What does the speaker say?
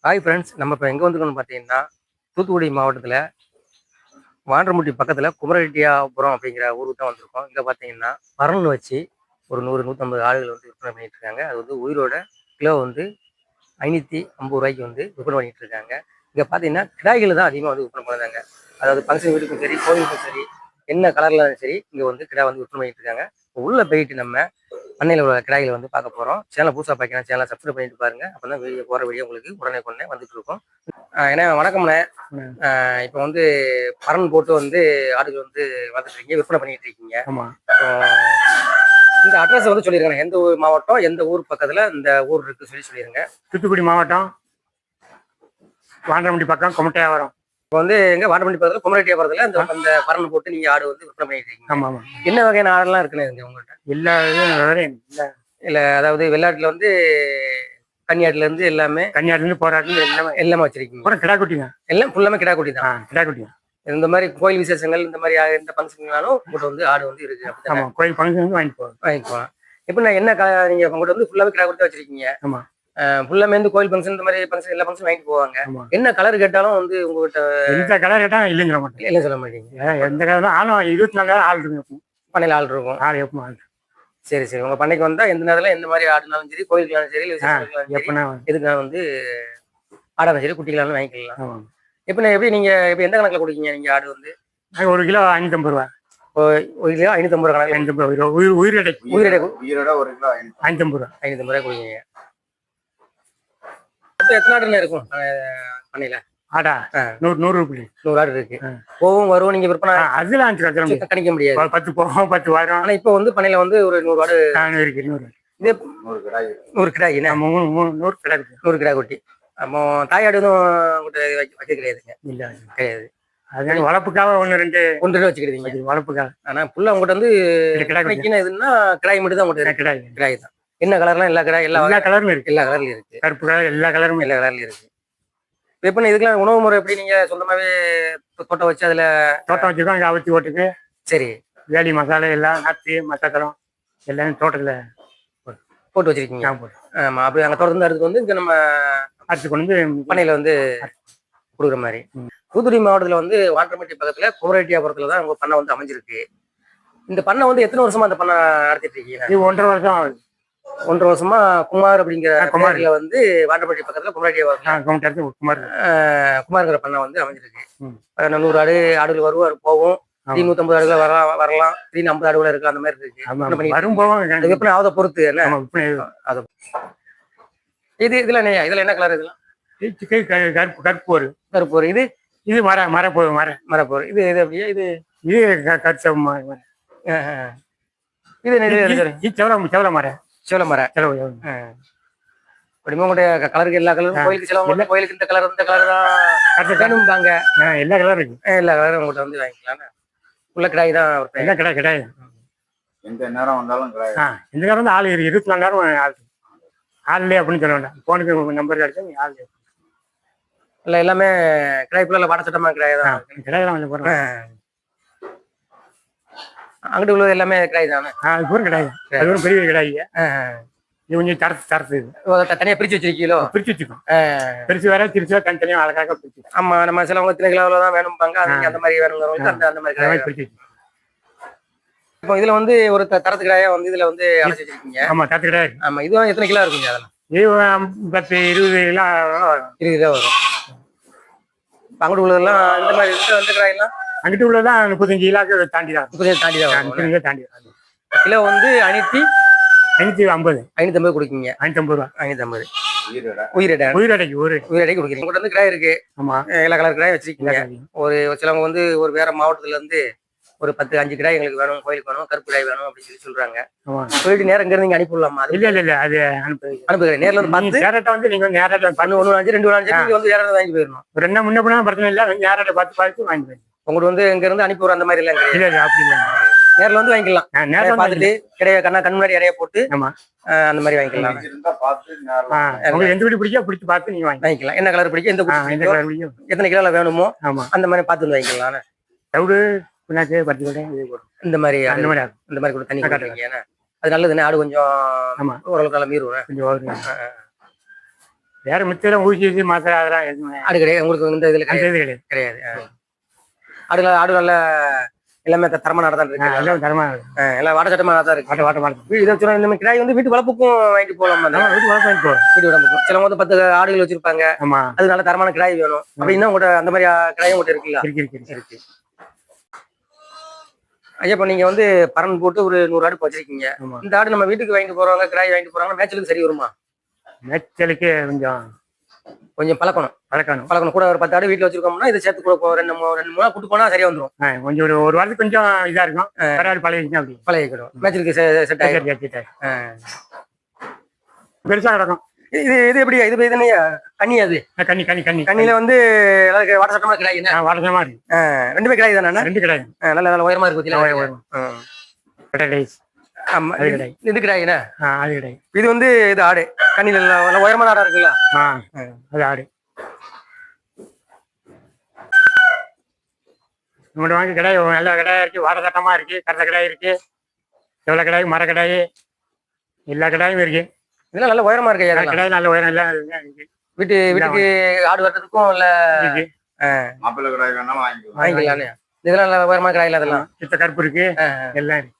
Hi friends, நம்ம இப்போ எங்கே வந்துருக்கோம்னு பார்த்தீங்கன்னா, தூத்துக்குடி மாவட்டத்தில் வாண்டரமுட்டி பக்கத்தில் குமரரெட்டியாபுரம் அப்படிங்கிற ஊருக்கு தான் வந்திருக்கோம். இங்கே பார்த்தீங்கன்னா பரன் வச்சு ஒரு 100 150 ஆடுகள் வந்து விற்பனை பண்ணிட்டு இருக்காங்க. அது வந்து உயிரோட கிலோ வந்து ரூ. 550 வந்து விற்பனை பண்ணிட்டு இருக்காங்க. இங்கே பார்த்தீங்கன்னா கிடாய்கள் தான் அதிகமாக வந்து விற்பனை பண்ணுறாங்க. அதாவது ஃபங்க்ஷன் வீட்டுக்கும் சரி, கோவிலுக்கும் சரி, என்ன கலர்ல சரி இங்கே வந்து கிடா வந்து விற்பனை பண்ணிட்டு இருக்காங்க. உள்ள போயிட்டு நம்ம பண்ணையில் உள்ள கிடாய்களை வந்து பார்க்க போகிறோம். சேனல் புதுசாக பார்க்கலாம், சேனலை சப்ஸ்கிரைப் பண்ணிட்டு பாருங்க. அப்போ தான் வீடியோ போகிற வீடியோ உங்களுக்கு உடனே வந்துட்டு இருக்கும். ஏன்னா வணக்கம்ண்ணே. இப்போ வந்து பரன் போட்டு வந்து ஆடுகள் வந்து வளர்த்துட்டு இருக்கீங்க, விற்பனை பண்ணிட்டு இருக்கீங்க. ஆமா. இந்த அட்ரஸ் வந்து சொல்லிருங்க, எந்த ஊர் மாவட்டம், எந்த ஊர் பக்கத்துல இந்த ஊர் இருக்கு சொல்லிருங்க. தூத்துக்குடி மாவட்டம் வாண்டரமுட்டி பக்கம் கொமட்டையாவரம். இப்போ வந்து எங்க வாண்டரமுட்டி பக்கத்துல குமரரெட்டியாபுரத்துல அந்த பரன் போட்டு நீங்க ஆடு வந்து விற்பனை பண்ணிட்டு இருக்கீங்க. ஆமா ஆமா. என்ன வகையான ஆடெல்லாம் இருக்குன்னு உங்கள்கிட்ட? எல்லா இதுவும் இல்ல, அதாவது வெள்ளாட்டுல வந்து கன்னியாட்டுல இருந்து எல்லாமே, கன்னியாட்டுல இருந்து போராட்டுல எல்லாமே வச்சிருக்கீங்க. பூரா கிடா குட்டிங்க. எல்லாம் ஃபுல்லாமே கிடா குட்டி தான். கிடா குட்டிங்க. இந்த மாதிரி கோயில் விசேஷங்கள், இந்த மாதிரி எந்த ஃபங்க்ஷன்னாலும் உங்கள்கிட்ட வந்து ஆடு வந்து இருக்கு. ஆமா, கோயில் ஃபங்க்ஷன் வந்து வாங்கிட்டு போகலாம். இப்போ நான் என்ன நீங்க உங்கள்கிட்ட வந்து ஃபுல்லாவே கிடா குட்டி வச்சிருக்கீங்க. ஆமா. ஃபுல்லாமே வந்து கோயில் ஃபங்க்ஷன், இந்த மாதிரி ஃபங்க்ஷன், எல்லா ஃபங்க்ஷன் வாங்கிட்டு போவாங்க. என்ன கலர் கேட்டாலும் வந்து உங்ககிட்ட எந்த கலர் கேட்டா இல்லைங்கிற மாட்டேன். இல்லை சொல்ல மாட்டீங்க. எந்த கலர் ஆளும் 24 நேரம் ஆள் இருக்கும். பண்ணையில் ஆள் இருக்கும். ஆள் எப்பவும் ஆள். சரி சரி. உங்க பண்ணைக்கு வந்தா எந்த நேரத்துல எந்த மாதிரி ஆடுனாலும் சரி, கோயிலுக்குனாலும் சரி, எப்பனா எதுக்கு நான் வந்து ஆடாலும் சரி, குட்டிகளாலும் வாங்கிக்கலாம். இப்போ எப்படி நீங்க எப்படி எந்த கணக்குல கொடுக்கீங்க நீங்க ஆடு வந்து? 1 கிலோ 550 ரூபா. 1 கிலோ 550 கணக்கு. 550 ரூபா. உயிரிடை 1 கிலோ 550 ரூபா. 550 ரூபாய் கொடுக்கீங்க. இப்போ எத்தனை ஆடுன்னு இருக்கும் பண்ணையில? ஆடா 100 ரூபாய். 100 ஆடு இருக்கு. போவும் வரும். நீங்க விற்பனை அதெல்லாம் கணிக்க முடியாது. 10 போகும் 10 வரும். ஆனா இப்போ வந்து பண்ணையில வந்து ஒரு 100 ஆடு இருக்கு. 100 இதே 100 கிடாய். 100 கிடா இருக்கு. 100 கிடா குட்டி. அப்போ தாயாடு எதுவும் வைக்க கிடையாதுங்க? இல்ல, கிடையாது. அது வளர்ப்புக்காக 1 2 வச்சுக்கிடுவீங்க வளர்ப்புக்காக. ஆனா புள்ள உங்கள்கிட்ட வந்து எதுன்னா கிடாய் மட்டும் தான் உங்கள்கிட்ட? கிடாய் தான். என்ன கலர்லாம்? எல்லா கிடாய் எல்லா கலர்லயும் இருக்கு. எல்லா கலர்லயும் இருக்கு. கருப்பு கலர் எல்லா கலரும் இருக்கு. எப்படி இதுக்கெல்லாம் உணவு முறை எப்படி? நீங்க சொந்தமாவே தோட்டம் வச்சு அதுல தோட்டம் வச்சிருக்கோம். அங்கே அவத்தி ஓட்டுக்கு சரி வேலி மசாலா எல்லாம் நாற்று மசாத்தரம் எல்லாமே தோட்டத்துல போட்டு வச்சிருக்கீங்க. ஆமா. அப்படி அங்க தோட்டத்துல எடுத்து வந்து இங்க நம்ம அரைச்சு கொண்டு வந்து பண்ணையில வந்து கொடுக்குற மாதிரி. தூத்துக்குடி மாவட்டத்துல வந்து வாண்டரமுட்டி பக்கத்துல குமரரெட்டியாபுரத்துல தான் உங்க பண்ணை வந்து அமைஞ்சிருக்கு. இந்த பண்ணை வந்து எத்தனை வருஷமா அந்த பண்ணை நடத்திட்டு இருக்கீங்க? இது 1.5 வருஷம் ஆகுது. 1.5 வருஷமா குமார் அப்படிங்கிற குமாரில வந்து வாண்டரமுட்டி பக்கத்துல குமரரெட்டியாபுரம் குமார்ங்கிற பண்ணை வந்து அமைஞ்சிருக்கு. 100 ஆடுகள் வருவார் போகும். 150 ஆடுகள் வரலாம். 50 ஆடுகள் இருக்கு. அந்த மாதிரி இருக்கு. வரும் போவோம். விற்பனை ஆவதை பொறுத்து என்ன இதுல என்ன கலர்? இதெல்லாம் கருப்பு. இது மரப்போர். இது அப்படியே இது கச்சம் செவல மரம். உங்களுடைய கலருக்கு எல்லா கலரும் கோயிலுக்கு செலவு. கோயிலுக்கு இந்த கலர் தான் எல்லா கலரும் இருக்கு. எல்லா கலரும் உங்கள்கிட்ட வந்து வாங்கிக்கலாம். உள்ள கிடாய் தான். எல்லா கிடையாது. எந்த நேரம் வந்தாலும் எந்த நேரம் வந்து ஆள் 24 நேரம் ஆள்லே அப்படின்னு சொல்ல வேண்டாம். போனுக்கு நம்பர் கிடைச்சா நீ ஆள் இல்லை. எல்லாமே கிடாய் புள்ள வாடச்சட்டமா கிடாய் தான். கிடாயெல்லாம் கொஞ்சம் போடுறேன். அங்கிட்டு உள்ளது எல்லாமே கிடாய் தானே? அது பூரா கிடாய். அது ஒரு பெரிய கிடாய். இது கொஞ்சம் தரத்து தனியா பிரிச்சு வச்சிருக்கீங்களோ? பிரிச்சு வச்சுக்கோம். பிரிச்சு வேற திருச்சி தனித்தனியா அழகாக பிரிச்சு. ஆமா. நம்ம சிலவங்க இத்தனை கிலோவில் தான் வேணும்பாங்க. அந்த மாதிரி வேணுங்கிறவங்களுக்கு அந்த மாதிரி பிரிச்சு. இப்போ இதுல வந்து ஒரு தரத்து கிடாயா வந்து இதுல வந்து அழைச்சி வச்சிருக்கீங்க. ஆமா, தரத்து கிடாய். ஆமா. இதுவும் எத்தனை கிலோ இருக்குங்க? அதெல்லாம் இது 10 20 கிலோ வரும். 20 கிலோ வரும். அங்கிட்டு உள்ளதெல்லாம் இந்த மாதிரி இந்த கிடாயெல்லாம் அங்கிட்டு உள்ளதான் 35 கிலோக்கு தாண்டி தான். 35 தாண்டி தாண்டி கிலோ வந்து 550 கொடுக்கீங்க. 550 ரூபா. 550 உயிரடைக்கு கொடுக்குறீங்க. உங்கள்கிட்ட வந்து கிடாய் இருக்கு. ஆமா. எல்லா கலர் கிடாய் வச்சிருக்கீங்க. ஒரு சிலவங்க வந்து ஒரு வேற மாவட்டத்துல இருந்து ஒரு 10 5 கிடாய் எங்களுக்கு வேணும், கோயிலுக்கு வேணும், கருப்பு கிடாய் வேணும் அப்படின்னு சொல்றாங்க. சொல்லிட்டு நேரம் இங்க இருந்து அனுப்பிடலாமா? இல்ல அது அனுப்புகிறேன். நேரில் வந்து பார்த்து நேரத்தை வந்து நீங்க நேரத்தை 1 5 2 5 நீங்க வந்து நேரம் வாங்கி போயிடணும். ஒரு என்ன முன்ன பின்னா பிரச்சனை இல்லை. நேரத்தை பார்த்து வாங்கி போயிடணும். உங்களுக்கு வந்து இங்க இருந்து அனுப்பி விடுற அந்த மாதிரி எல்லாம் இல்ல அப்படி இல்லை. நேரில் வந்து வாங்கிக்கலாம். நேரம் பார்த்துட்டு கிடையாது கண் முன்னாடி இறைய போட்டு அந்த மாதிரி வாங்கிக்கலாம். உங்களுக்கு எந்த வீடு பிடிக்கோ பிடிச்சி பார்த்து நீங்க வாங்கிக்கலாம். என்ன கலர் பிடிக்கும், எந்த கலர் பிடிக்கும், எத்தனை கிலோல வேணுமோ அந்த மாதிரி பார்த்து வந்து வாங்கிக்கலாம். இந்த மாதிரி கூட தண்ணி காட்டுறீங்க. அது நல்லதுண்ணே. ஆடு கொஞ்சம் ஓரளவுக்கு நல்லா மீறும். வேற மிச்சம் ஊசி ஊசி மாத்திரை அதெல்லாம் எதுவுமே ஆடு கிடையாது உங்களுக்கு இந்த இதுல அந்த கிடையாது. இது கிடையாது. கிடையாது ஆடு நல்ல எல்லாமே தரமான ஆடு தான் இருக்கு. எல்லாம் தரமா எல்லாம் வாட்டச்சட்டமான ஆடு தான் இருக்கு. வாட்ட வாட்ட மாட்டோம். இதை சொன்னா இந்த மாதிரி கிடாய் வந்து வீட்டு வளர்ப்புக்கும் வாங்கிட்டு போகலாம். நம்ம வீட்டு வளர்ப்பு போகிறோம். வீட்டு வளர்ப்புக்கும் சில வந்து 10 ஆடுகள் வச்சிருப்பாங்க. ஆமா அது நல்ல தரமான கிடாய் வேணும் அப்படின்னா உங்கள்கிட்ட அந்த மாதிரி கிடாயும் உங்கள்கிட்ட இருக்குல்ல? இருக்கு. ஐயா இப்போ நீங்க வந்து பரன் போட்டு ஒரு 100 ஆடு வச்சிருக்கீங்க. ஆமா இந்த ஆடு நம்ம வீட்டுக்கு வாங்கிட்டு போறவங்க கிடாய் வாங்கிட்டு போறாங்கன்னா மேய்ச்சலுக்கு சரி வருமா? மேய்ச்சலுக்கு கொஞ்சம் பழக்கணும். கூட ஒரு 10 ஆடு வீட்டுல வச்சிருக்கோம்னா இதை சேர்த்து கூட 2-3 கூட்டு போனா சரியா வந்துடும். கொஞ்சம் ஒரு வாரத்துக்கு கொஞ்சம் இதா இருக்கும். பரவாயில்ல பழகிக்கணும். அப்படி பழகிக்கிடும். மேய்ச்சலுக்கு செட் ஆகிடும். பெருசா கிடக்கும். இது எப்படி இது என்னையா கண்ணி? அது கண்ணியில வந்து வாட்ட சட்டமா கிடாய். வாட்டமா இருக்கு. ரெண்டுமே கிடாய் தானே? 2 கிடையாது. நல்ல உயரமா இருக்கு. ஆமா இது கிடாய்னா அது கிடையாது. இது வந்து இது ஆடு கண்ணில நல்ல உயரமான ஆடா இருக்குல்ல? அது ஆடு. நம்மகிட்ட வாங்கி கிடாய் நல்ல கிடாயா இருக்கு. வாட்ட சட்டமா இருக்கு. கறந்த கிடாய் இருக்கு. எவ்வளவு கிடாய் மர கிடாய் எல்லா கிடாயும் இருக்கு. இதெல்லாம் நல்ல உயரமா இருக்கு. கிடாய் நல்ல உயரம் எல்லாம் இருக்கு. வீட்டுக்கு ஆடு வர்றதுக்கும் இல்ல மாப்பிள்ளை கிடாய் வேணாலும் வாங்கிக்கலாம். இதெல்லாம் நல்ல உயரமான கிடாய். அதெல்லாம் சித்த கருப்பு இருக்கு. எல்லாம் இருக்கு.